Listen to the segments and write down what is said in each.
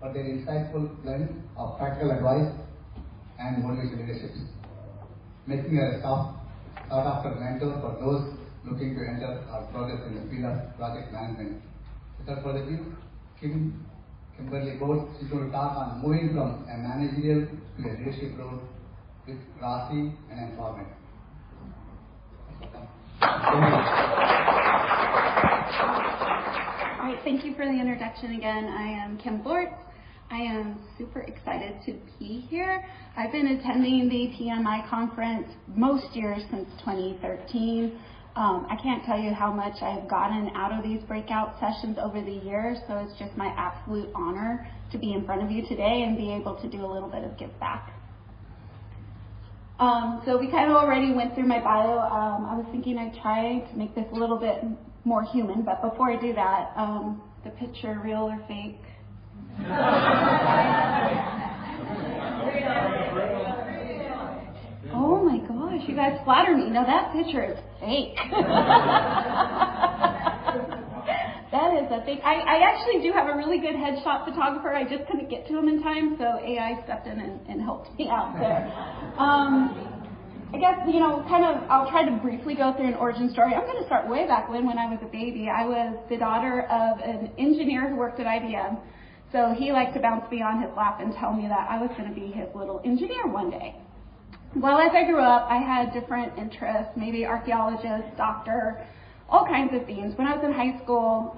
for their insightful blend of practical advice and motivational leadership, making her a sought-after mentor for those looking to enter or progress in the field of project management. Without further ado, Kimberly Gold is going to talk on moving from a managerial to a leadership role with RACI and empowerment. All right, thank you for the introduction again. I am Kim Bortz. I am super excited to be here. I've been attending the TMI conference most years since 2013. I can't tell you how much I've gotten out of these breakout sessions over the years, so it's just my absolute honor to be in front of you today and be able to do a little bit of give back. So we kind of already went through my bio. I was thinking I'd try to make this a little bit more human, but before I do that, the picture, real or fake? Oh my gosh, you guys flatter me. No, that picture is fake. That is a fake. I actually do have a really good headshot photographer. I just couldn't get to him in time, so AI stepped in and helped me out there. I guess, I'll try to briefly go through an origin story. I'm going to start way back when I was a baby. I was the daughter of an engineer who worked at IBM. So he liked to bounce me on his lap and tell me that I was going to be his little engineer one day. Well, as I grew up, I had different interests, maybe archaeologist, doctor, all kinds of things. When I was in high school,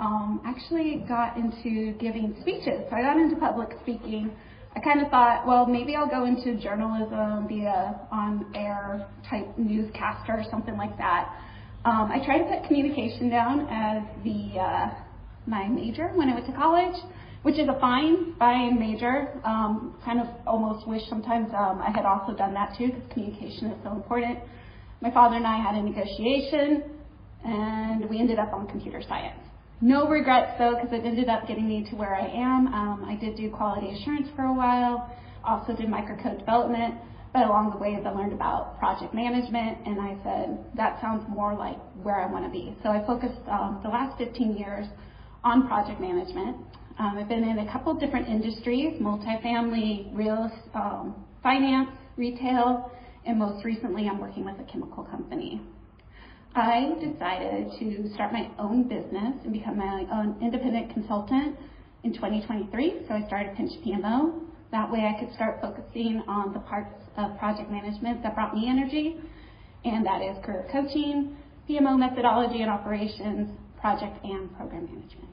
actually got into giving speeches. So I got into public speaking. I kind of thought, well, maybe I'll go into journalism, be a on-air type newscaster or something like that. I tried to put communication down as my major when I went to college, which is a fine major. Kind of almost wish sometimes I had also done that too, because communication is so important. My father and I had a negotiation, and we ended up on computer science. No regrets though, because it ended up getting me to where I am. I did do quality assurance for a while, also did microcode development, but along the way I learned about project management, and I said, that sounds more like where I want to be. So I focused the last 15 years on project management. I've been in a couple different industries, multifamily, finance, retail, and most recently I'm working with a chemical company. I decided to start my own business and become my own independent consultant in 2023. So I started Pinch PMO. That way I could start focusing on the parts of project management that brought me energy, and that is career coaching, PMO methodology and operations, project and program management.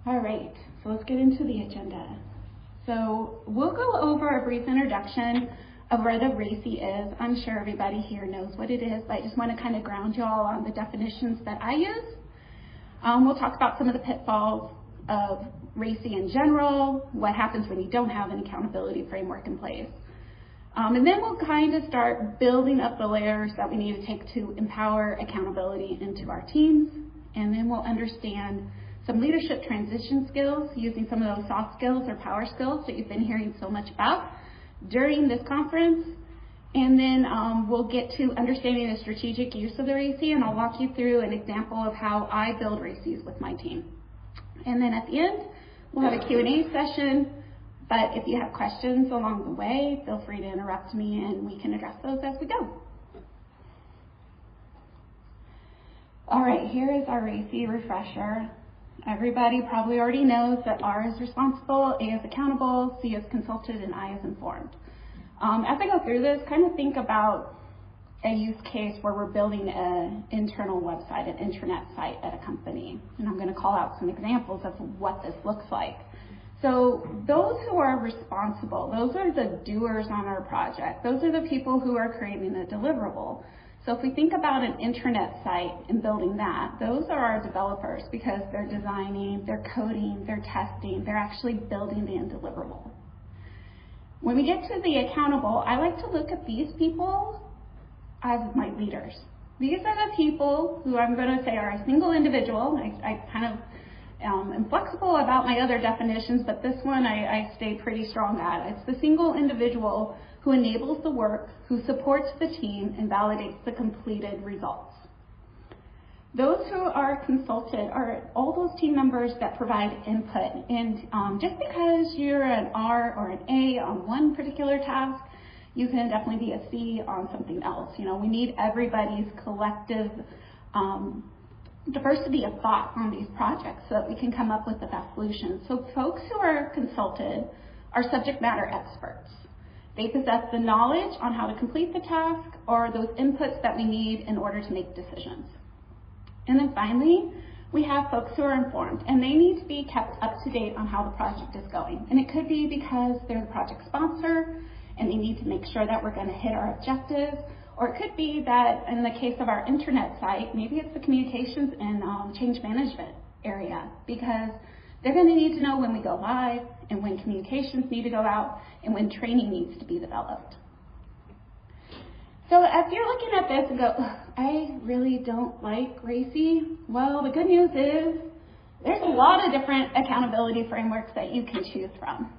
All right, so let's get into the agenda. So we'll go over a brief introduction of where the RACI is. I'm sure everybody here knows what it is, but I just want to kind of ground you all on the definitions that I use. We'll talk about some of the pitfalls of RACI in general, what happens when you don't have an accountability framework in place. And then we'll kind of start building up the layers that we need to take to empower accountability into our teams. And then we'll understand some leadership transition skills using some of those soft skills or power skills that you've been hearing so much about during this conference. And then we'll get to understanding the strategic use of the RACI, and I'll walk you through an example of how I build RACIs with my team. And then at the end, we'll have a Q&A session, but if you have questions along the way, feel free to interrupt me and we can address those as we go. All right, here is our RACI refresher. Everybody probably already knows that R is responsible, A is accountable, C is consulted, and I is informed. As I go through this, kind of think about a use case where we're building an internal website, an intranet site at a company. And I'm going to call out some examples of what this looks like. So those who are responsible, those are the doers on our project. Those are the people who are creating the deliverable. So if we think about an intranet site and building that, those are our developers, because they're designing, they're coding, they're testing, they're actually building the end deliverable. When we get to the accountable, I like to look at these people as my leaders. These are the people who I'm going to say are a single individual. I kind of am flexible about my other definitions, but this one I stay pretty strong at. It's the single individual who enables the work, who supports the team, and validates the completed results. Those who are consulted are all those team members that provide input. And just because you're an R or an A on one particular task, you can definitely be a C on something else. You know, we need everybody's collective diversity of thought on these projects so that we can come up with the best solutions. So folks who are consulted are subject matter experts. They possess the knowledge on how to complete the task or those inputs that we need in order to make decisions. And then finally, we have folks who are informed, and they need to be kept up to date on how the project is going. And it could be because they're the project sponsor, and they need to make sure that we're going to hit our objectives, or it could be that in the case of our intranet site, maybe it's the communications and change management area, because they're going to need to know when we go live, and when communications need to go out, and when training needs to be developed. So as you're looking at this and go, I really don't like RACI, well, the good news is there's a lot of different accountability frameworks that you can choose from.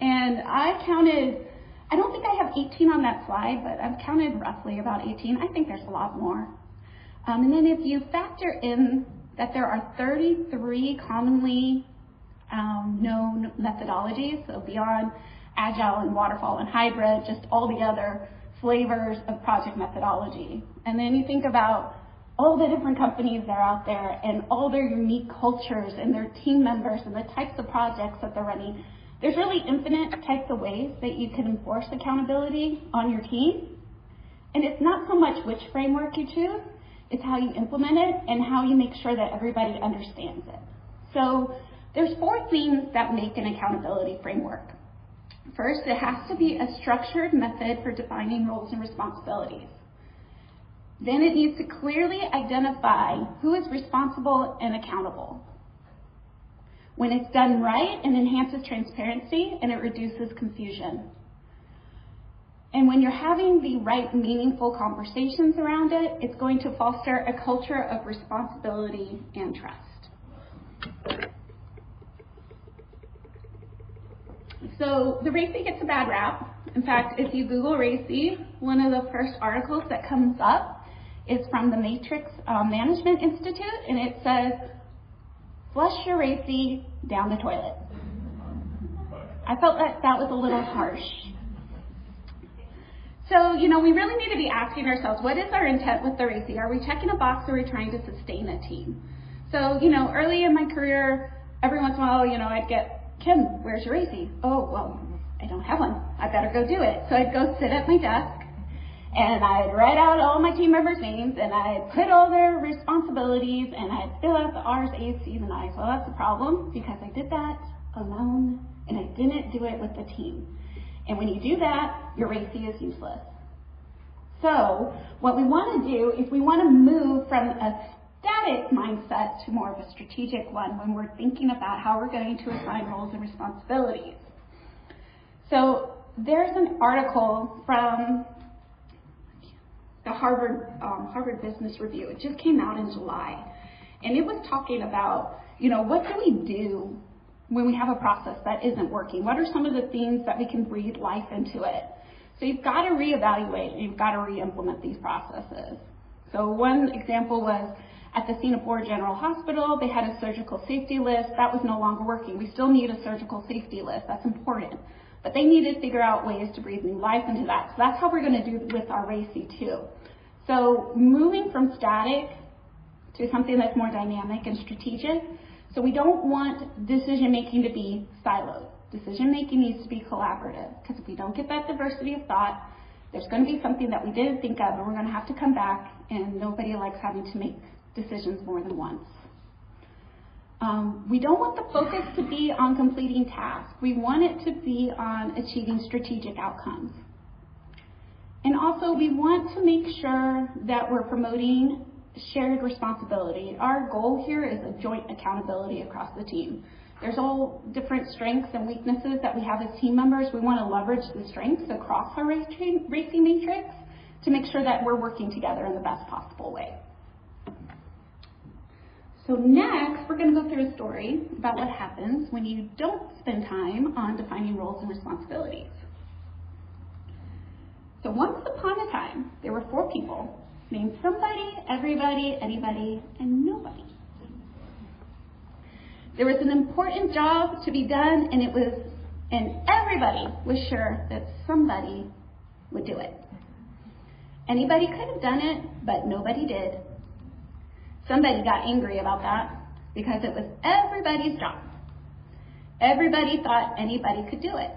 And I counted, I don't think I have 18 on that slide, but I've counted roughly about 18. I think there's a lot more. And then if you factor in that there are 33 commonly known methodologies, so beyond Agile and Waterfall and Hybrid, just all the other flavors of project methodology. And then you think about all the different companies that are out there and all their unique cultures and their team members and the types of projects that they're running. There's really infinite types of ways that you can enforce accountability on your team. And it's not so much which framework you choose, it's how you implement it and how you make sure that everybody understands it. So there's 4 things that make an accountability framework. First, it has to be a structured method for defining roles and responsibilities. Then it needs to clearly identify who is responsible and accountable. When it's done right, it enhances transparency and it reduces confusion. And when you're having the right meaningful conversations around it, it's going to foster a culture of responsibility and trust. So the RACI gets a bad rap. In fact, if you Google RACI, one of the first articles that comes up is from the Matrix Management Institute, and it says, flush your RACI down the toilet. I felt that that was a little harsh. So, you know, we really need to be asking ourselves, what is our intent with the RACI? Are we checking a box or are we trying to sustain a team? So, you know, early in my career, every once in a while, you know, I'd get, Kim, where's your RACI? Oh, well, I don't have one. I better go do it. So I'd go sit at my desk and I'd write out all my team members' names and I'd put all their responsibilities and I'd fill out the R's, A's, C's, and I's. Well, that's a problem because I did that alone and I didn't do it with the team. And when you do that, your RACI is useless. So what we want to do is we want to move from a static mindset to more of a strategic one when we're thinking about how we're going to assign roles and responsibilities. So there's an article from the Harvard Business Review. It just came out in July. And it was talking about, you know, what do we do when we have a process that isn't working? What are some of the things that we can breathe life into it? So you've got to reevaluate and you've got to re-implement these processes. So one example was at the Singapore General Hospital, they had a surgical safety list. That was no longer working. We still need a surgical safety list. That's important. But they needed to figure out ways to breathe new life into that. So that's how we're going to do with our RACI too. So moving from static to something that's more dynamic and strategic. So we don't want decision-making to be siloed. Decision-making needs to be collaborative, because if we don't get that diversity of thought, there's going to be something that we didn't think of, and we're going to have to come back, and nobody likes having to make decisions more than once. We don't want the focus to be on completing tasks. We want it to be on achieving strategic outcomes. And also, we want to make sure that we're promoting shared responsibility. Our goal here is a joint accountability across the team. There's all different strengths and weaknesses that we have as team members. We want to leverage the strengths across our RACI matrix to make sure that we're working together in the best possible way. So next, we're going to go through a story about what happens when you don't spend time on defining roles and responsibilities. So once upon a time, there were 4 people named somebody, everybody, anybody, and nobody. There was an important job to be done, and everybody was sure that somebody would do it. Anybody could have done it, but nobody did. Somebody got angry about that because it was everybody's job. Everybody thought anybody could do it.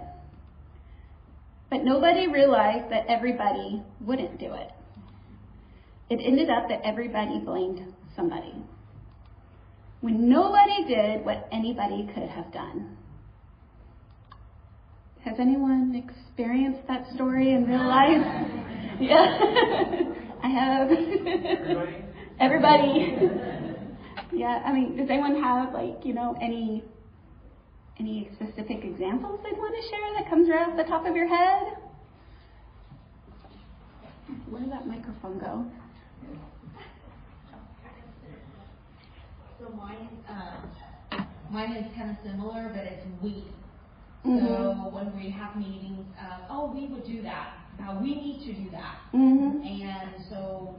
But nobody realized that everybody wouldn't do it. It ended up that everybody blamed somebody, when nobody did what anybody could have done. Has anyone experienced that story in real life? Yeah, I have. Everybody. Yeah, I mean, does anyone have any specific examples they'd want to share that comes right off the top of your head? Where did that microphone go? So mine is kind of similar, but it's we. Mm-hmm. So when we have meetings, we would do that. We need to do that. Mm-hmm. And so,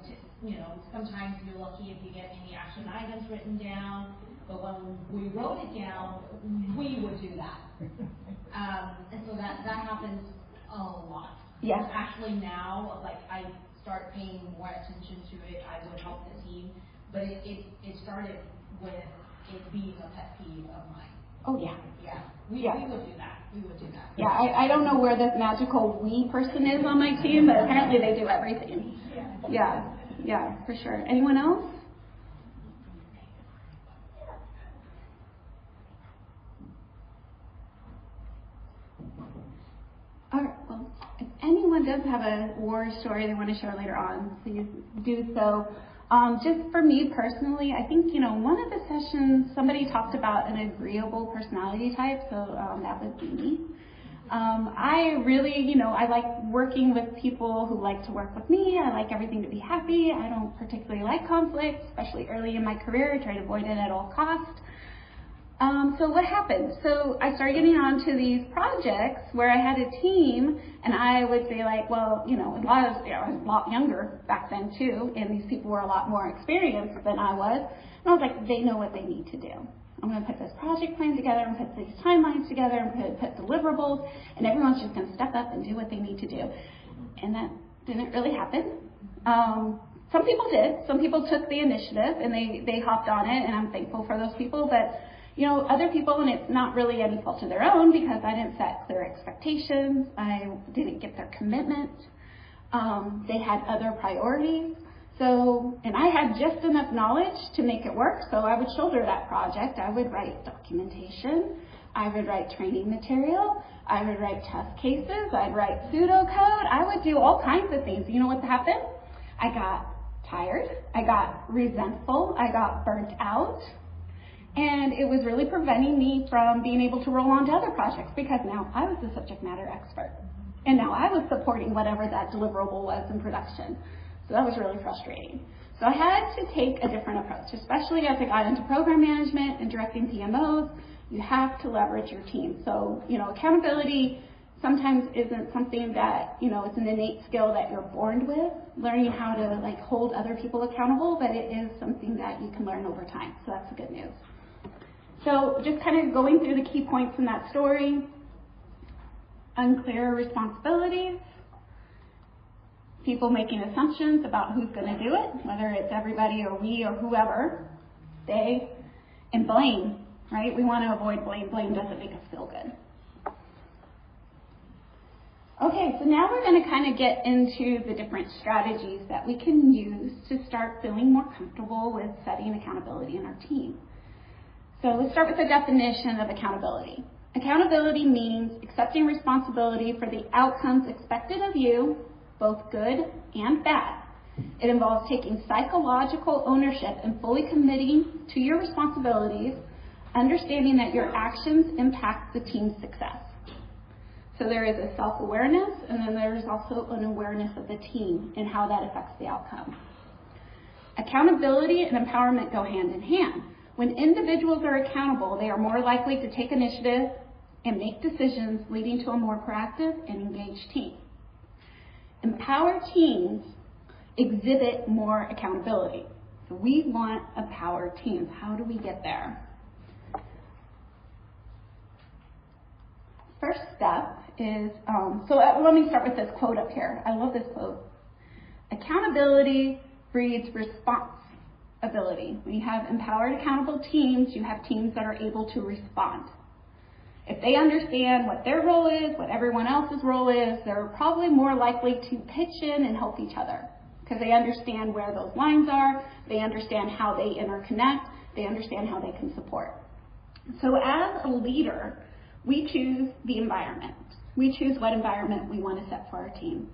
sometimes you're lucky if you get any action items written down. But when we wrote it down, we would do that. And so that happens a lot. Yes. Actually now, I start paying more attention to it. I would help the team. But it started with it being a pet peeve of mine. Oh, yeah. Yeah. We would do that. We would do that. Yeah, I don't know where this magical we person is on my team, but apparently they do everything. Yeah, for sure. Anyone else? All right, well, if anyone does have a war story they want to share later on, please do so. Just for me personally, I think, one of the sessions, somebody talked about an agreeable personality type, so that would be me. I really, I like working with people who like to work with me. I like everything to be happy. I don't particularly like conflict, especially early in my career. I try to avoid it at all costs. So what happened? So I started getting onto these projects where I had a team, and I would say I was a lot younger back then too, and these people were a lot more experienced than I was. And I was like, they know what they need to do. I'm going to put this project plan together, and put these timelines together, and put deliverables, and everyone's just going to step up and do what they need to do. And that didn't really happen. Some people did. Some people took the initiative, and they hopped on it, and I'm thankful for those people. But other people, and it's not really any fault of their own, because I didn't set clear expectations. I didn't get their commitment. They had other priorities. And I had just enough knowledge to make it work, so I would shoulder that project. I would write documentation. I would write training material. I would write test cases. I'd write pseudocode. I would do all kinds of things. You know what happened? I got tired. I got resentful. I got burnt out. And it was really preventing me from being able to roll on to other projects, because now I was the subject matter expert. And now I was supporting whatever that deliverable was in production. So that was really frustrating. So I had to take a different approach, especially as I got into program management and directing PMOs. You have to leverage your team. So, accountability sometimes isn't something that, it's an innate skill that you're born with, learning how to hold other people accountable, but it is something that you can learn over time. So that's the good news. So just kind of going through the key points in that story: unclear responsibilities, people making assumptions about who's going to do it, whether it's everybody or we or whoever, they, and blame, right? We want to avoid blame. Blame doesn't make us feel good. Okay, so now we're going to kind of get into the different strategies that we can use to start feeling more comfortable with setting accountability in our team. So let's start with the definition of accountability. Accountability means accepting responsibility for the outcomes expected of you, both good and bad. It involves taking psychological ownership and fully committing to your responsibilities, understanding that your actions impact the team's success. So there is a self-awareness, and then there's also an awareness of the team and how that affects the outcome. Accountability and empowerment go hand in hand. When individuals are accountable, they are more likely to take initiative and make decisions, leading to a more proactive and engaged team. Empowered teams exhibit more accountability. So we want empowered teams. How do we get there? First step is, let me start with this quote up here. I love this quote. Accountability breeds responsibility. When you have empowered, accountable teams, you have teams that are able to respond. If they understand what their role is, what everyone else's role is, they're probably more likely to pitch in and help each other because they understand where those lines are, they understand how they interconnect, they understand how they can support. So as a leader, we choose the environment. We choose what environment we want to set for our team.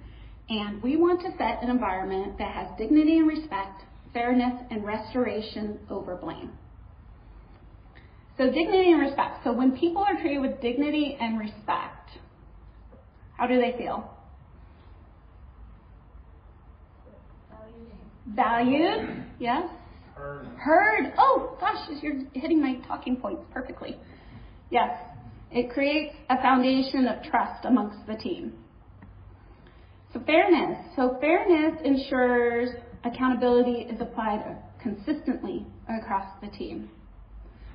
And we want to set an environment that has dignity and respect, fairness, and restoration over blame. So dignity and respect. So when people are treated with dignity and respect, how do they feel? Valued. Yes. Heard. Oh, gosh, you're hitting my talking points perfectly. Yes. It creates a foundation of trust amongst the team. So fairness. So fairness ensures accountability is applied consistently across the team.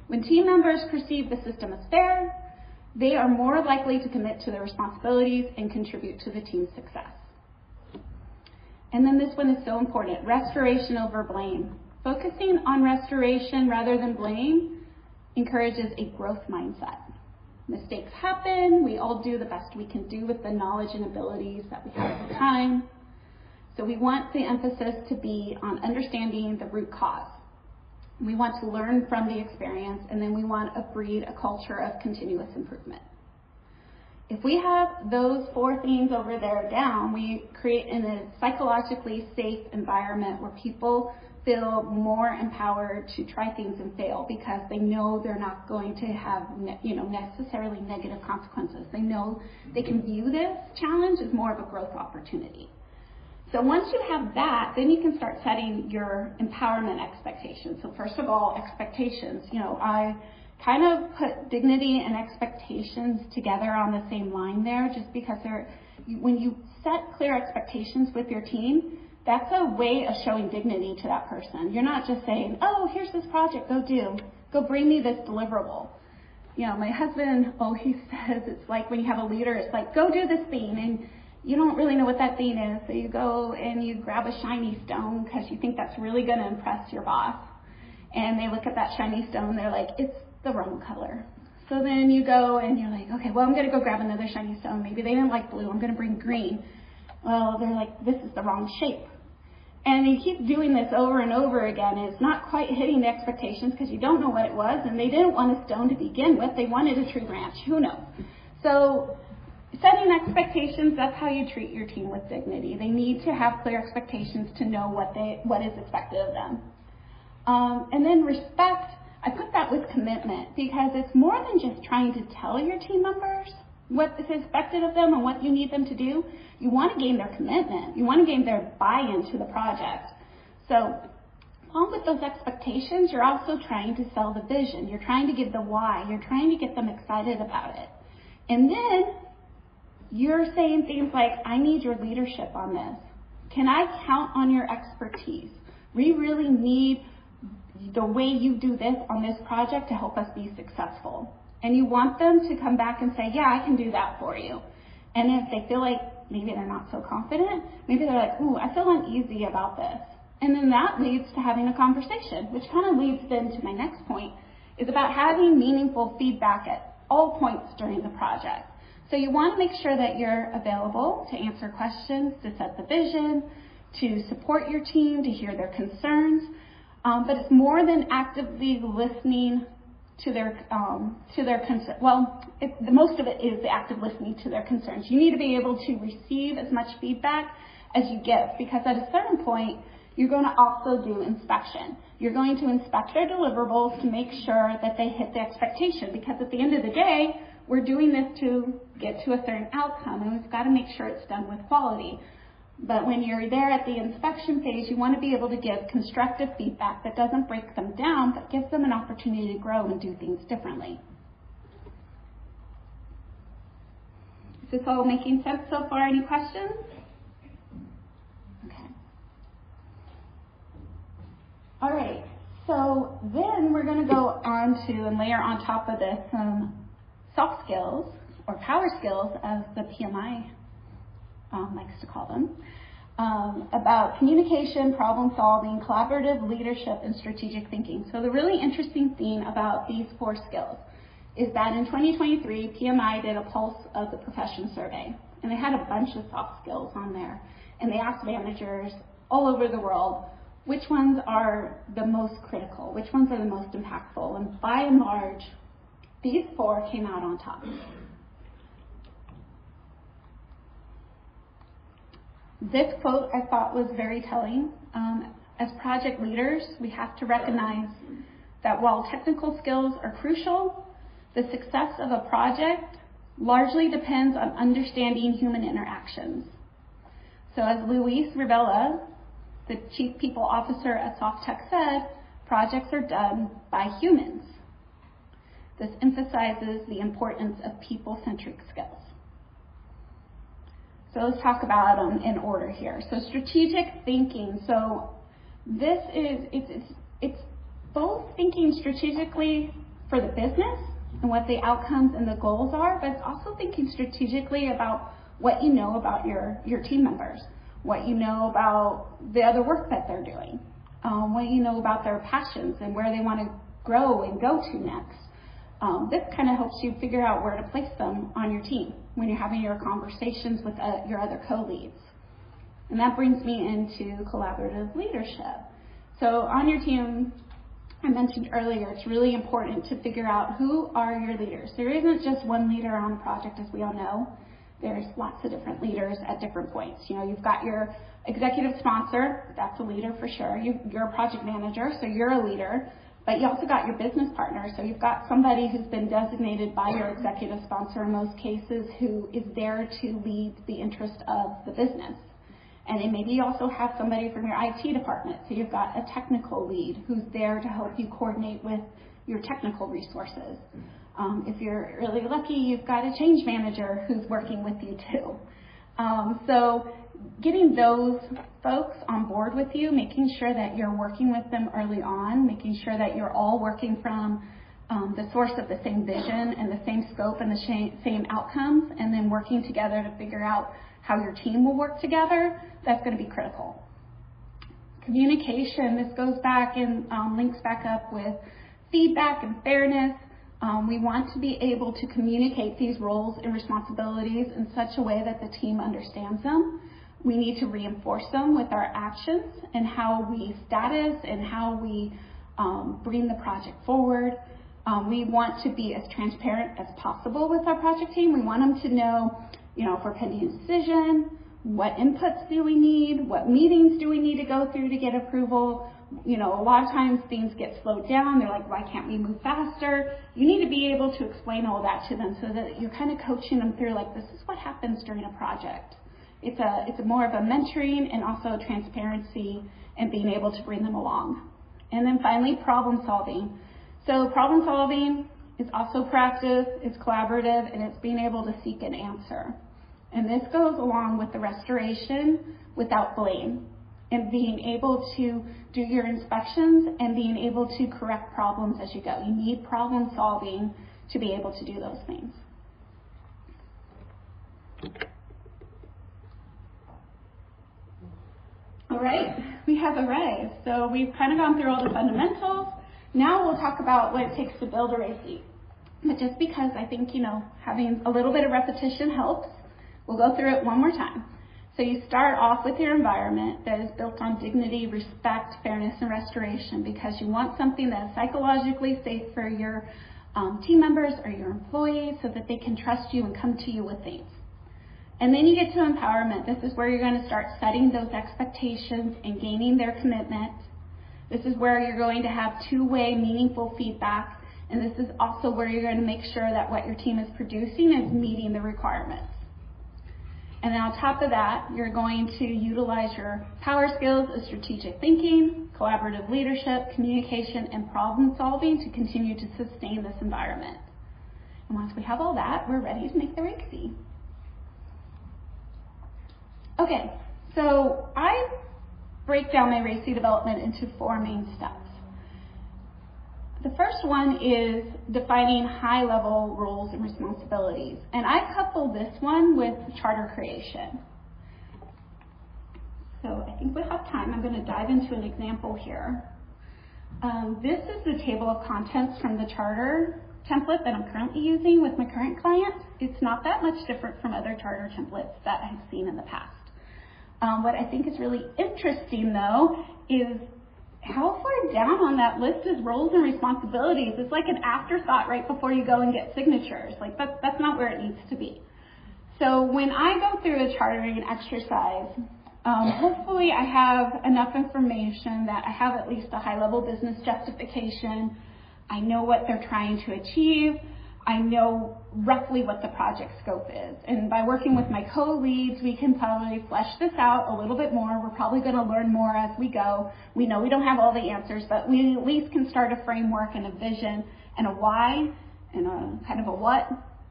When team members perceive the system as fair, they are more likely to commit to their responsibilities and contribute to the team's success. And then this one is so important, restoration over blame. Focusing on restoration rather than blame encourages a growth mindset. Mistakes happen. We all do the best we can do with the knowledge and abilities that we have at the time. So we want the emphasis to be on understanding the root cause. We want to learn from the experience, and then we want to breed a culture of continuous improvement. If we have those four things over there down, we create a psychologically safe environment where people feel more empowered to try things and fail because they know they're not going to have necessarily negative consequences. They know they can view this challenge as more of a growth opportunity. So once you have that, then you can start setting your empowerment expectations. So first of all, expectations. I kind of put dignity and expectations together on the same line there just because when you set clear expectations with your team, that's a way of showing dignity to that person. You're not just saying, oh, here's this project, go bring me this deliverable. My husband, he says it's like when you have a leader, it's like, go do this thing, and you don't really know what that thing is, so you go and you grab a shiny stone because you think that's really going to impress your boss. And they look at that shiny stone, they're like, it's the wrong color. So then you go and you're like, okay, well, I'm going to go grab another shiny stone. Maybe they didn't like blue, I'm going to bring green. Well, they're like, this is the wrong shape. And you keep doing this over and over again, and it's not quite hitting the expectations because you don't know what it was, and they didn't want a stone to begin with. They wanted a tree branch. Who knows? So setting expectations, that's how you treat your team with dignity. They need to have clear expectations to know what is expected of them. And then respect, I put that with commitment because it's more than just trying to tell your team members what is expected of them and what you need them to do. You want to gain their commitment. You want to gain their buy-in to the project. So along with those expectations, you're also trying to sell the vision. You're trying to give the why. You're trying to get them excited about it. And then you're saying things like, I need your leadership on this. Can I count on your expertise? We really need the way you do this on this project to help us be successful. And you want them to come back and say, yeah, I can do that for you. And if they feel like maybe they're not so confident, maybe they're like, ooh, I feel uneasy about this. And then that leads to having a conversation, which kind of leads then to my next point, is about having meaningful feedback at all points during the project. So you want to make sure that you're available to answer questions, to set the vision, to support your team, to hear their concerns. But it's more than actively listening to their concern. Well, most of it is the active listening to their concerns. You need to be able to receive as much feedback as you give, because at a certain point, you're going to also do inspection. You're going to inspect their deliverables to make sure that they hit the expectation, because at the end of the day, we're doing this to get to a certain outcome, and we've got to make sure it's done with quality. But when you're there at the inspection phase, you want to be able to give constructive feedback that doesn't break them down, but gives them an opportunity to grow and do things differently. Is this all making sense so far? Any questions? Okay. on to and layer on top of this some soft skills, or power skills, as the PMI likes to call them, about communication, problem solving, collaborative leadership, and strategic thinking. So the really interesting thing about these 4 skills is that in 2023, PMI did a pulse of the profession survey, and they had a bunch of soft skills on there, and they asked managers all over the world which ones are the most critical, which ones are the most impactful, and by and large, these 4 came out on top. This quote I thought was very telling. As project leaders, we have to recognize that while technical skills are crucial, the success of a project largely depends on understanding human interactions. So as Luis Rivera, the Chief People Officer at SoftTech, said, projects are done by humans. This emphasizes the importance of people-centric skills. So let's talk about them in order here. So strategic thinking. So this is, it's both thinking strategically for the business and what the outcomes and the goals are, but it's also thinking strategically about what you know about your team members, what you know about the other work that they're doing, what you know about their passions and where they want to grow and go to next. This kind of helps you figure out where to place them on your team when you're having your conversations with your other co-leads. And that brings me into collaborative leadership. So on your team, I mentioned earlier, it's really important to figure out who are your leaders. There isn't just one leader on a project, as we all know. There's lots of different leaders at different points. You know, you've got your executive sponsor, that's a leader for sure. You're a project manager, so you're a leader. But you also got your business partner, so you've got somebody who's been designated by your executive sponsor in most cases who is there to lead the interest of the business. And then maybe you also have somebody from your IT department, so you've got a technical lead who's there to help you coordinate with your technical resources. If you're really lucky, you've got a change manager who's working with you too. So getting those folks on board with you, making sure that you're working with them early on, making sure that you're all working from the source of the same vision and the same scope and the same outcomes, and then working together to figure out how your team will work together, that's going to be critical. Communication, this goes back and links back up with feedback and fairness. We want to be able to communicate these roles and responsibilities in such a way that the team understands them. We need to reinforce them with our actions and how we status and how we bring the project forward. We want to be as transparent as possible with our project team. We want them to know, you know, if we're pending a decision, what inputs do we need, what meetings do we need to go through to get approval. You know, a lot of times things get slowed down. They're like, why can't we move faster? You need to be able to explain all that to them so that you're kind of coaching them through, like, this is what happens during a project. It's a more of a mentoring and also transparency and being able to bring them along. And then finally, problem solving. So problem solving is also proactive, it's collaborative, and it's being able to seek an answer. And this goes along with the restoration without blame, and being able to do your inspections and being able to correct problems as you go. You need problem solving to be able to do those things. All right, we have arrived. So we've kind of gone through all the fundamentals. Now we'll talk about what it takes to build a RACI. But just because I think, you know, having a little bit of repetition helps, we'll go through it one more time. So you start off with your environment that is built on dignity, respect, fairness, and restoration, because you want something that is psychologically safe for your team members or your employees so that they can trust you and come to you with things. And then you get to empowerment. This is where you're going to start setting those expectations and gaining their commitment. This is where you're going to have two-way meaningful feedback. And this is also where you're going to make sure that what your team is producing is meeting the requirements. And then on top of that, you're going to utilize your power skills of strategic thinking, collaborative leadership, communication, and problem solving to continue to sustain this environment. And once we have all that, we're ready to make the RACI. Okay, so I break down my RACI development into 4 main steps. The first one is defining high-level roles and responsibilities. And I couple this one with charter creation. So I think we have time. I'm going to dive into an example here. This is the table of contents from the charter template that I'm currently using with my current client. It's not that much different from other charter templates that I've seen in the past. What I think is really interesting, though, is how far down on that list is roles and responsibilities. It's like an afterthought right before you go and get signatures. Like that's not where it needs to be. So when I go through a chartering exercise, hopefully I have enough information that I have at least a high-level business justification. I know what they're trying to achieve. I know roughly what the project scope is. And by working with my co-leads, we can probably flesh this out a little bit more. We're probably going to learn more as we go. We know we don't have all the answers, but we at least can start a framework and a vision and a why and a kind of a what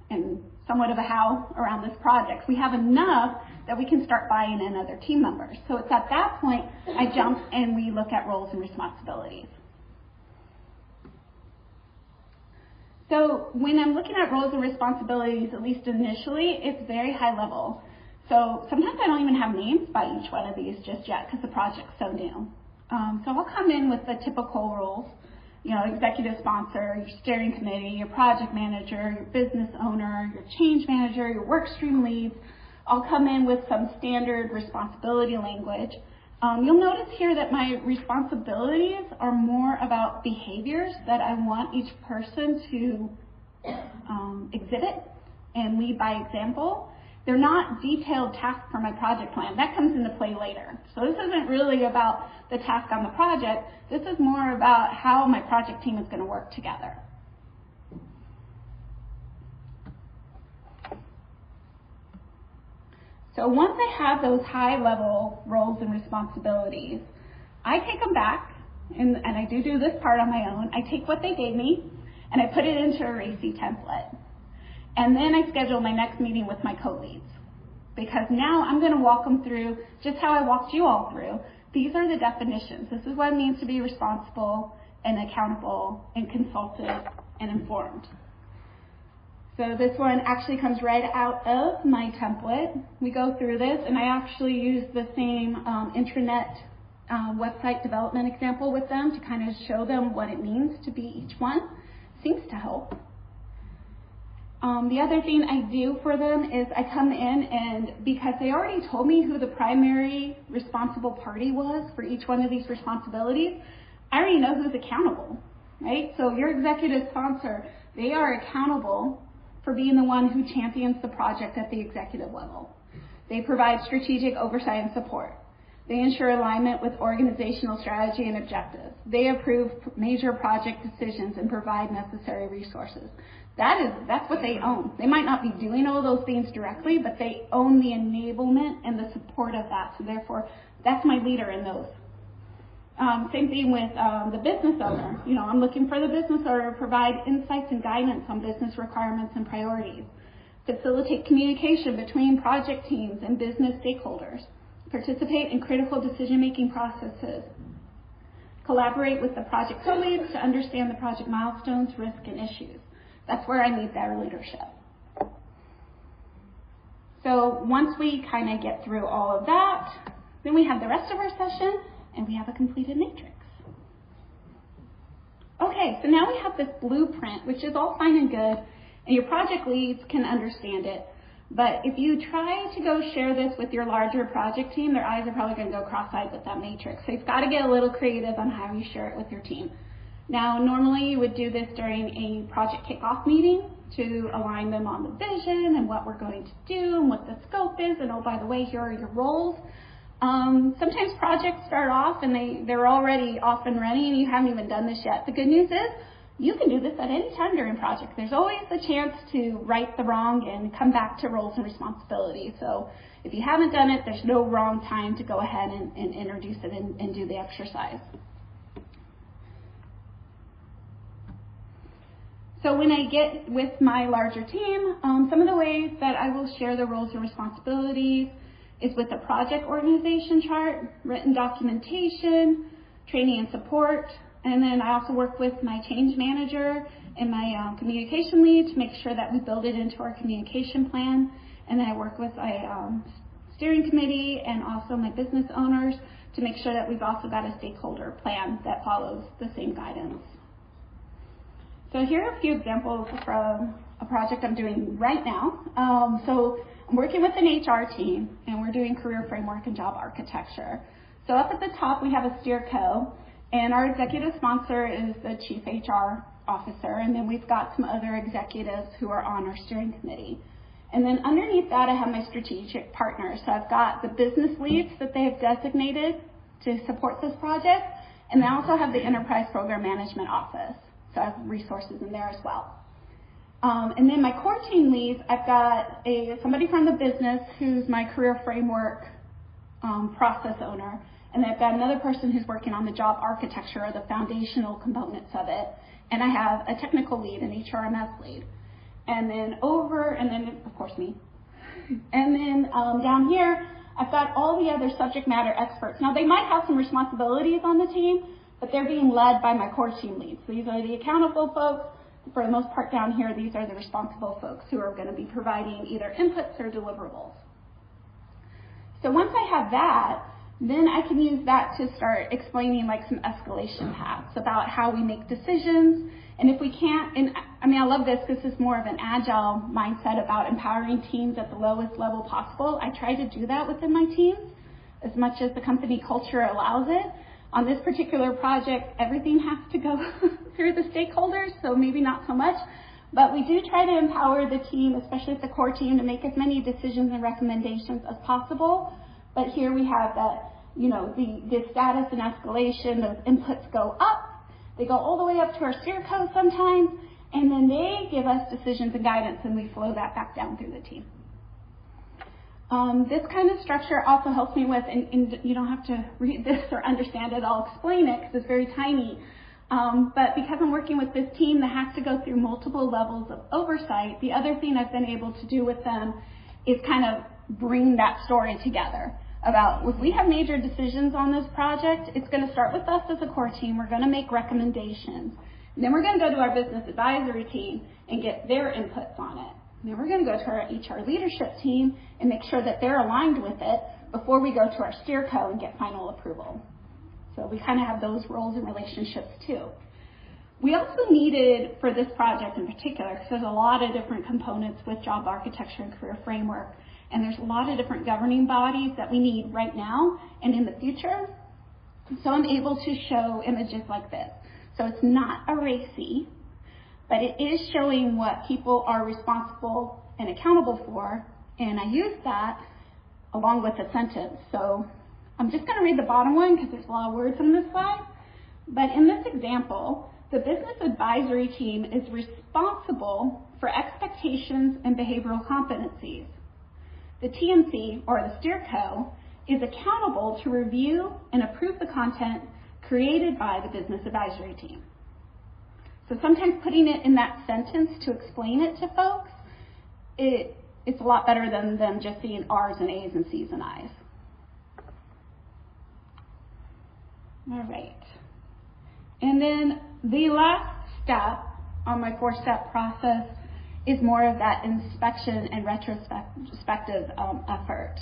and somewhat of a how around this project. We have enough that we can start buying in other team members. So it's at that point I jump and we look at roles and responsibilities. So when I'm looking at roles and responsibilities, at least initially, it's very high level. So sometimes I don't even have names by each one of these just yet because the project's so new. So I'll come in with the typical roles, you know, executive sponsor, your steering committee, your project manager, your business owner, your change manager, your work stream leads. I'll come in with some standard responsibility language. You'll notice here that my responsibilities are more about behaviors that I want each person to exhibit and lead by example. They're not detailed tasks for my project plan. That comes into play later. So this isn't really about the task on the project. This is more about how my project team is going to work together. So once I have those high-level roles and responsibilities, I take them back, and I do this part on my own. I take what they gave me, and I put it into a RACI template. And then I schedule my next meeting with my co-leads, because now I'm going to walk them through just how I walked you all through. These are the definitions. This is what it means to be responsible and accountable and consultative and informed. So this one actually comes right out of my template. We go through this, and I actually use the same intranet website development example with them to kind of show them what it means to be each one. Seems to help. The other thing I do for them is I come in, and because they already told me who the primary responsible party was for each one of these responsibilities, I already know who's accountable, right? So your executive sponsor, they are accountable for being the one who champions the project at the executive level. They provide strategic oversight and support. They ensure alignment with organizational strategy and objectives. They approve major project decisions and provide necessary resources. That's what they own. They might not be doing all those things directly, but they own the enablement and the support of that. So therefore, that's my leader in those. Same thing with the business owner. You know, I'm looking for the business owner to provide insights and guidance on business requirements and priorities, facilitate communication between project teams and business stakeholders, participate in critical decision-making processes, collaborate with the project co-leads to understand the project milestones, risk, and issues. That's where I need their leadership. So once we kind of get through all of that, then we have the rest of our session, and we have a completed matrix. Okay, so now we have this blueprint, which is all fine and good, and your project leads can understand it. But if you try to go share this with your larger project team, their eyes are probably going to go cross-eyed with that matrix. So you've got to get a little creative on how you share it with your team. Now, normally you would do this during a project kickoff meeting to align them on the vision and what we're going to do and what the scope is, and oh, by the way, here are your roles. Sometimes projects start off and they're already off and running and you haven't even done this yet. The good news is you can do this at any time during project. There's always the chance to right the wrong and come back to roles and responsibilities. So if you haven't done it, there's no wrong time to go ahead and introduce it and do the exercise. So when I get with my larger team, some of the ways that I will share the roles and responsibilities is with a project organization chart, written documentation, training and support, And then I also work with my change manager and my communication lead to make sure that we build it into our communication plan. And then I work with my steering committee and also my business owners to make sure that we've also got a stakeholder plan that follows the same guidance. So here are a few examples from a project I'm doing right now. So I'm working with an HR team, and we're doing career framework and job architecture. So up at the top, we have a steer co, and our executive sponsor is the chief HR officer, and then we've got some other executives who are on our steering committee. And then underneath that, I have my strategic partners. So I've got the business leads that they have designated to support this project, and they also have the enterprise program management office. So I have resources in there as well. And then my core team leads, I've got somebody from the business who's my career framework process owner, and I've got another person who's working on the job architecture or the foundational components of it, and I have a technical lead, an HRMS lead. And then of course me. And then down here, I've got all the other subject matter experts. Now they might have some responsibilities on the team, but they're being led by my core team leads. So these are the accountable folks. For the most part down here, these are the responsible folks who are going to be providing either inputs or deliverables. So once I have that, then I can use that to start explaining like some escalation paths about how we make decisions. And if we can't, and I mean, I love this because it's more of an agile mindset about empowering teams at the lowest level possible. I try to do that within my teams as much as the company culture allows it. On this particular project, everything has to go through the stakeholders, so maybe not so much. But we do try to empower the team, especially the core team, to make as many decisions and recommendations as possible. But here we have that, the status and escalation, those inputs go up. They go all the way up to our steer code sometimes, and then they give us decisions and guidance, and we flow that back down through the team. This kind of structure also helps me with, and you don't have to read this or understand it, I'll explain it because it's very tiny. But because I'm working with this team that has to go through multiple levels of oversight, the other thing I've been able to do with them is kind of bring that story together about if we have major decisions on this project, it's going to start with us as a core team. We're going to make recommendations. And then we're going to go to our business advisory team and get their inputs on it. And then we're going to go to our HR leadership team and make sure that they're aligned with it before we go to our steer co and get final approval. So we kind of have those roles and relationships too. We also needed, for this project in particular, because there's a lot of different components with job architecture and career framework, and there's a lot of different governing bodies that we need right now and in the future. So I'm able to show images like this. So it's not a RACI, but it is showing what people are responsible and accountable for, and I use that along with a sentence. So I'm just going to read the bottom one because there's a lot of words on this slide. But in this example, the business advisory team is responsible for expectations and behavioral competencies. The TMC, or the steer co, is accountable to review and approve the content created by the business advisory team. So sometimes putting it in that sentence to explain it to folks, it's a lot better than them just seeing R's and A's and C's and I's. All right. And then the last step on my 4-step process is more of that inspection and retrospective effort.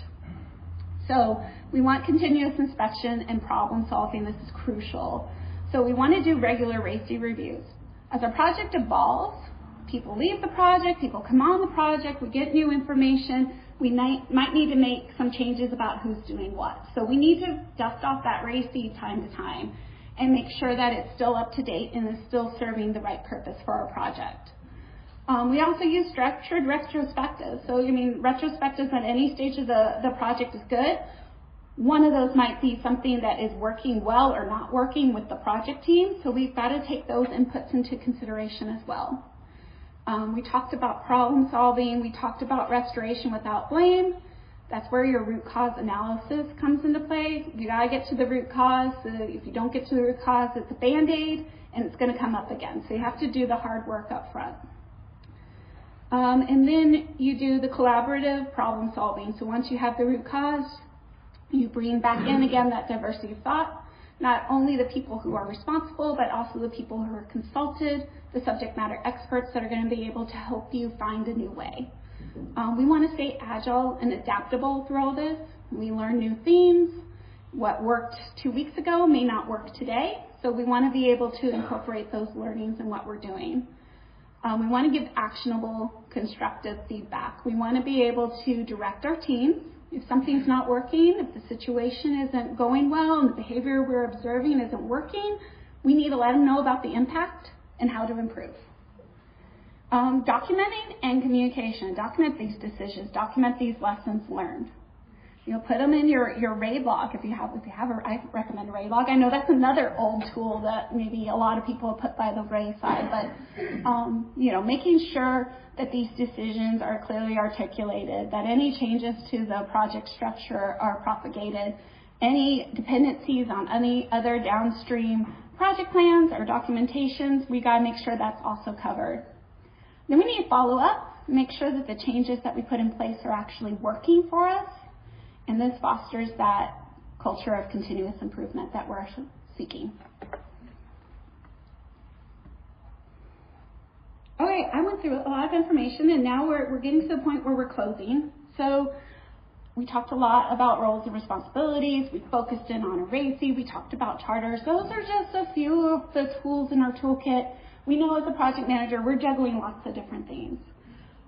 So we want continuous inspection and problem solving. This is crucial. So we want to do regular RACI reviews. As our project evolves, people leave the project, people come on the project, we get new information, we might need to make some changes about who's doing what. So we need to dust off that RACI time to time and make sure that it's still up to date and is still serving the right purpose for our project. We also use structured retrospectives. So, retrospectives at any stage of the project is good. One of those might be something that is working well or not working with the project team. So we've got to take those inputs into consideration as well. We talked about problem solving. We talked about restoration without blame. That's where your root cause analysis comes into play. You got to get to the root cause. If you don't get to the root cause, it's a Band-Aid and it's going to come up again. So you have to do the hard work up front. And then you do the collaborative problem solving. So once you have the root cause, you bring back in again that diversity of thought, not only the people who are responsible, but also the people who are consulted, the subject matter experts that are going to be able to help you find a new way. We want to stay agile and adaptable through all this. We learn new themes. What worked 2 weeks ago may not work today, so we want to be able to incorporate those learnings in what we're doing. We want to give actionable, constructive feedback. We want to be able to direct our teams. If something's not working, if the situation isn't going well and the behavior we're observing isn't working, we need to let them know about the impact and how to improve. Documenting and communication. Document these decisions. Document these lessons learned. Put them in your RAID log if you have I recommend a RAID log. I know that's another old tool that maybe a lot of people have put by the RAID side, but making sure that these decisions are clearly articulated, that any changes to the project structure are propagated, any dependencies on any other downstream project plans or documentations, we got to make sure that's also covered. Then we need to follow up, make sure that the changes that we put in place are actually working for us. And this fosters that culture of continuous improvement that we're seeking. Okay, I went through a lot of information, and now we're getting to the point where we're closing. So we talked a lot about roles and responsibilities. We focused in on RACI. We talked about charters. Those are just a few of the tools in our toolkit. We know as a project manager, we're juggling lots of different things.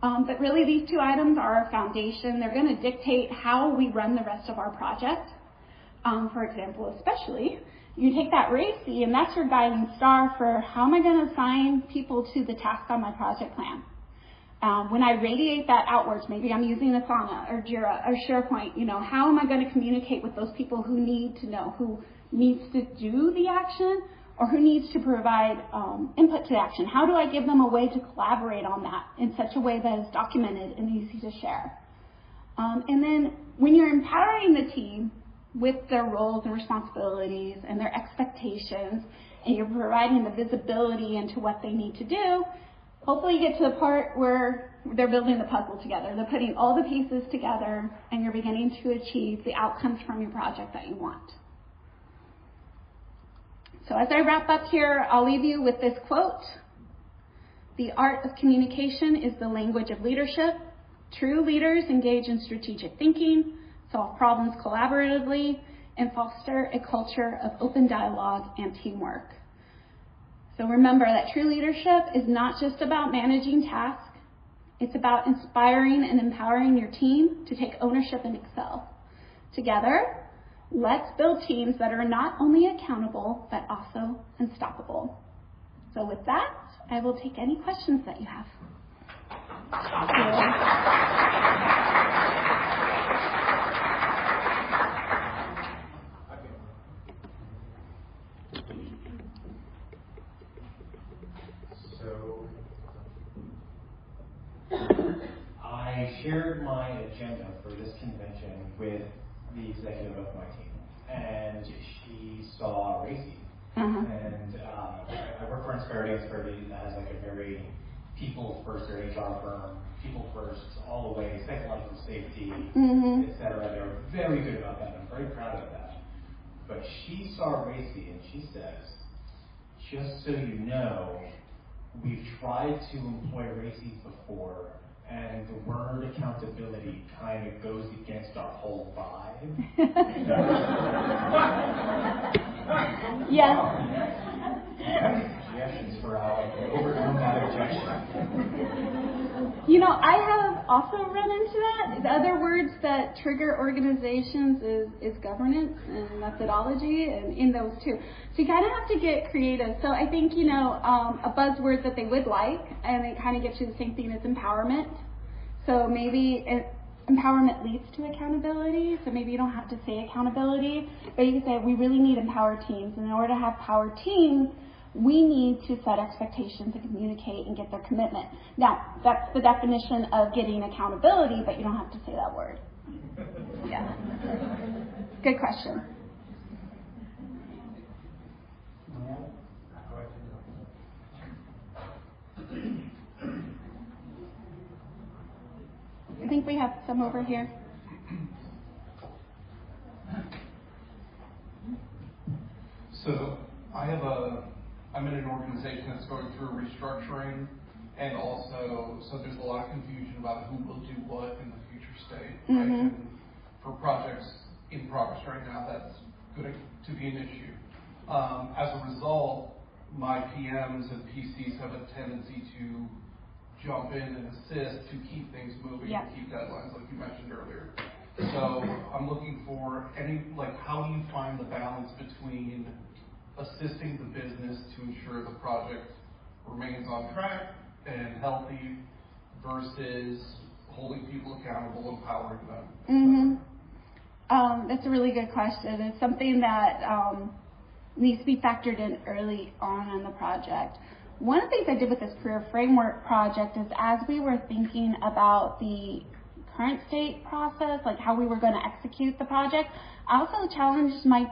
But really, these two items are our foundation. They're going to dictate how we run the rest of our project. For example, especially, you take that RACI, and that's your guiding star for how am I going to assign people to the task on my project plan. When I radiate that outwards, maybe I'm using Asana or Jira or SharePoint, how am I going to communicate with those people who need to know, who needs to do the action, or who needs to provide input to action? How do I give them a way to collaborate on that in such a way that is documented and easy to share? And then when you're empowering the team with their roles and responsibilities and their expectations, and you're providing the visibility into what they need to do, hopefully you get to the part where they're building the puzzle together. They're putting all the pieces together, and you're beginning to achieve the outcomes from your project that you want. So as I wrap up here, I'll leave you with this quote. The art of communication is the language of leadership. True leaders engage in strategic thinking, solve problems collaboratively, and foster a culture of open dialogue and teamwork. So remember that true leadership is not just about managing tasks. It's about inspiring and empowering your team to take ownership and excel. Together, let's build teams that are not only accountable, but also unstoppable. So with that, I will take any questions that you have. So, I shared my agenda for this convention with the executive of my team, and she saw RACI. And I work for Insperity. Insperity has like a very people first, or HR firm, people first, all the way, psychological safety, etc. They're very good about that. I'm very proud of that. But she saw RACI and she says, just so you know, we've tried to employ RACI before, and the word accountability kind of goes against our whole vibe. Yes. Any suggestions for how I can overcome that objection? I have also run into that. The other words that trigger organizations is governance and methodology, and in those two. So you kind of have to get creative. So I think, a buzzword that they would like, and it kind of gets you the same thing as empowerment. So maybe empowerment leads to accountability. So maybe you don't have to say accountability, but you can say we really need empowered teams. And in order to have powered teams, we need to set expectations and communicate and get their commitment. Now, that's the definition of getting accountability, but you don't have to say that word. Yeah. Good question. I think we have some over here. So I'm in an organization that's going through restructuring, and also, so there's a lot of confusion about who will do what in the future state, right? And for projects in progress right now, that's going to be an issue. As a result, my PMs and PCs have a tendency to jump in and assist to keep things moving, and keep deadlines, like you mentioned earlier. So I'm looking for how do you find the balance between assisting the business to ensure the project remains on track and healthy versus holding people accountable, empowering them? That's a really good question. It's something that needs to be factored in early on in the project. One of the things I did with this career framework project is, as we were thinking about the current state process, like how we were going to execute the project, I also challenged my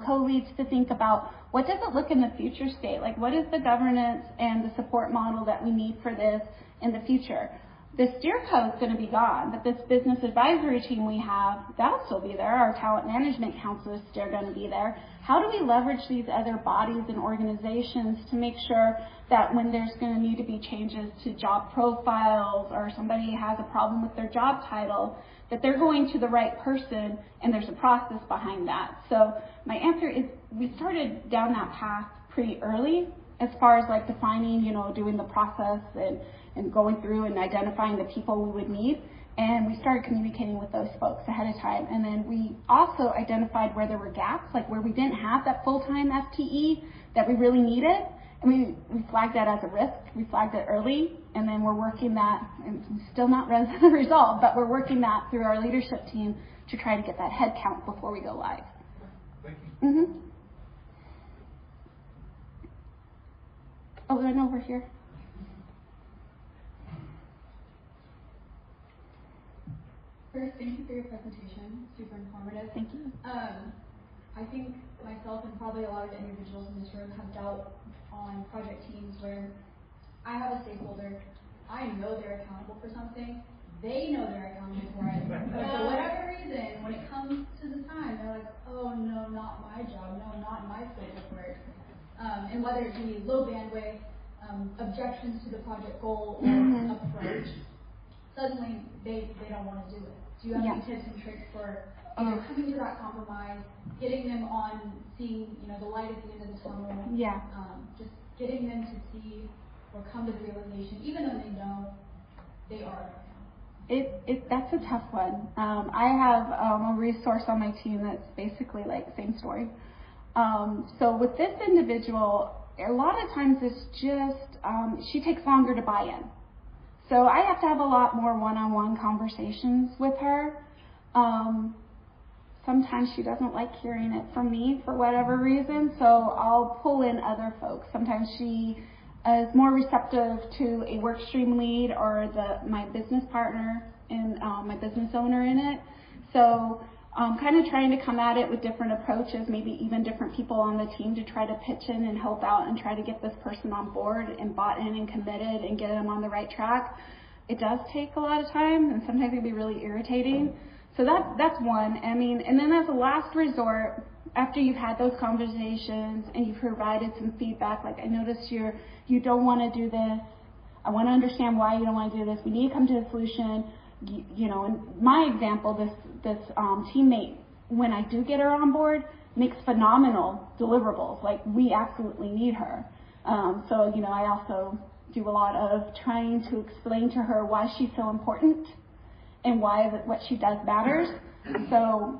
co-leads to think about, what does it look in the future state? Like, what is the governance and the support model that we need for this in the future? The steer code is going to be gone, but this business advisory team we have, that'll still be there. Our talent management council is still going to be there. How do we leverage these other bodies and organizations to make sure that when there's going to need to be changes to job profiles, or somebody has a problem with their job title, that they're going to the right person and there's a process behind that? So my answer is, we started down that path pretty early as far as like defining, doing the process and going through and identifying the people we would need. And we started communicating with those folks ahead of time. And then we also identified where there were gaps, like where we didn't have that full-time FTE that we really needed. And we flagged that as a risk. We flagged it early, and then we're working that, and still not resolved, but we're working that through our leadership team to try to get that head count before we go live. Thank you. Oh, and over here. First, thank you for your presentation. Super informative. Thank you. I think myself and probably a lot of the individuals in this room have dealt on project teams where I have a stakeholder, I know they're accountable for something, they know they're accountable for it, but for whatever reason, when it comes to the time, they're like, oh no, not my job, no, not my scope of work. And whether it be low bandwidth, objections to the project goal or approach, suddenly they don't want to do it. Do you have any tips and tricks for coming to that compromise, getting them on seeing the light at the end of the tunnel, just getting them to see or come to the realization, even though they know they are accountable? That's a tough one. I have a resource on my team that's basically like same story. So with this individual, a lot of times it's just she takes longer to buy in. So I have to have a lot more one-on-one conversations with her. Sometimes she doesn't like hearing it from me for whatever reason, so I'll pull in other folks. Sometimes she is more receptive to a work stream lead or my business partner and my business owner in it. So I'm kind of trying to come at it with different approaches, maybe even different people on the team to try to pitch in and help out and try to get this person on board and bought in and committed and get them on the right track. It does take a lot of time, and sometimes it can be really irritating. So that's one. I mean, and then as a last resort, after you've had those conversations and you've provided some feedback, like, I noticed you don't want to do this. I want to understand why you don't want to do this. We need to come to a solution. In my example, this teammate, when I do get her on board, makes phenomenal deliverables. Like, we absolutely need her. So I also do a lot of trying to explain to her why she's so important and why what she does matters. So,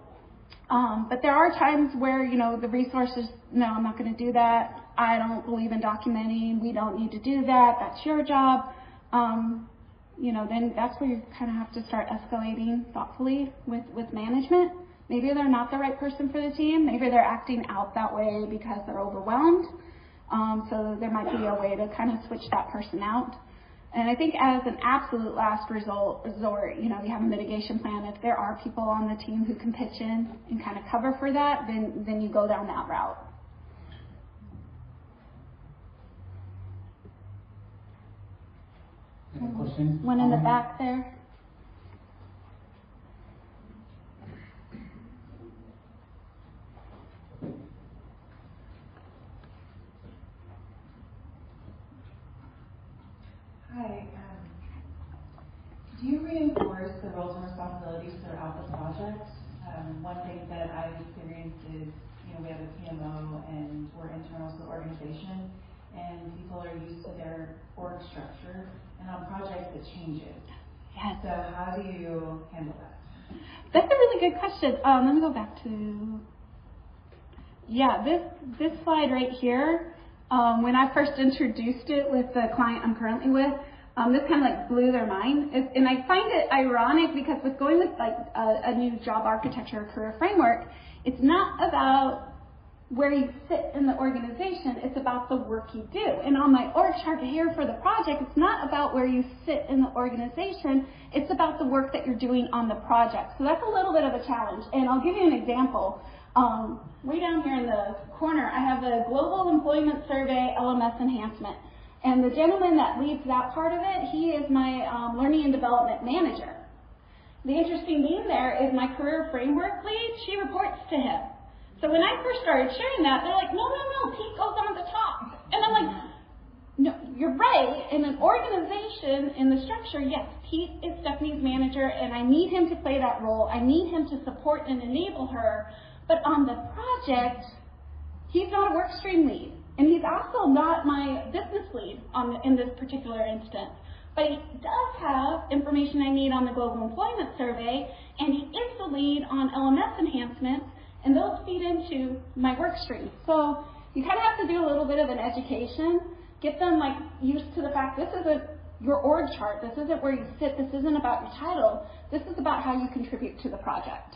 but there are times where, the resources, no, I'm not going to do that. I don't believe in documenting. We don't need to do that. That's your job. Then that's where you kind of have to start escalating thoughtfully with management. Maybe they're not the right person for the team. Maybe they're acting out that way because they're overwhelmed. So there might be a way to kind of switch that person out. And I think as an absolute last resort, you have a mitigation plan. If there are people on the team who can pitch in and kind of cover for that, then you go down that route. Any questions? One in the back there. reinforce the roles and responsibilities throughout the project. One thing that I've experienced is, we have a PMO and we're internal to the organization, and people are used to their org structure, and on projects it changes. Yes. So how do you handle that? That's a really good question. Let me go back to, this slide right here. When I first introduced it with the client I'm currently with, this kind of like blew their mind. And I find it ironic because with going with like a new job architecture or career framework, it's not about where you sit in the organization, it's about the work you do. And on my org chart here for the project, it's not about where you sit in the organization, it's about the work that you're doing on the project. So that's a little bit of a challenge. And I'll give you an example. Way down here in the corner, I have a global employment survey LMS enhancement. And the gentleman that leads that part of it, he is my learning and development manager. The interesting thing there is my career framework lead, she reports to him. So when I first started sharing that, they're like, no, Pete goes on the top. And I'm like, no, you're right. In an organization, in the structure, yes, Pete is Stephanie's manager, and I need him to play that role. I need him to support and enable her. But on the project, he's not a work stream lead. And he's also not my business lead in this particular instance. But he does have information I need on the global employment survey, and he is the lead on LMS enhancements, and those feed into my work stream. So you kind of have to do a little bit of an education, get them like used to the fact this isn't your org chart, this isn't where you sit, this isn't about your title, this is about how you contribute to the project.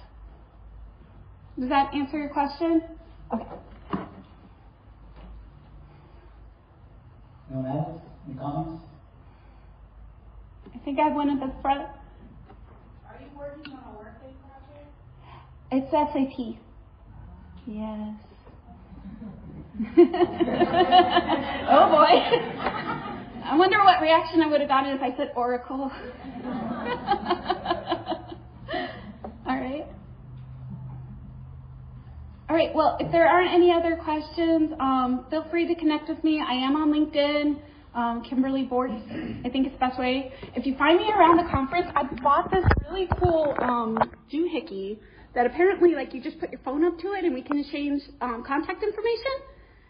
Does that answer your question? Okay. Anyone else? Any comments? I think I have one at the front. Are you working on a Workday project? It's SAP. Yes. Oh boy. I wonder what reaction I would have gotten if I said Oracle. All right, well, if there aren't any other questions, feel free to connect with me. I am on LinkedIn, Kimberly Bortz, I think it's the best way. If you find me around the conference, I bought this really cool doohickey that apparently, like, you just put your phone up to it and we can exchange contact information.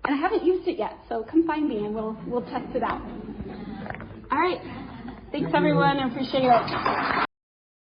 And I haven't used it yet, so come find me and we'll test it out. All right, thanks everyone, I appreciate it.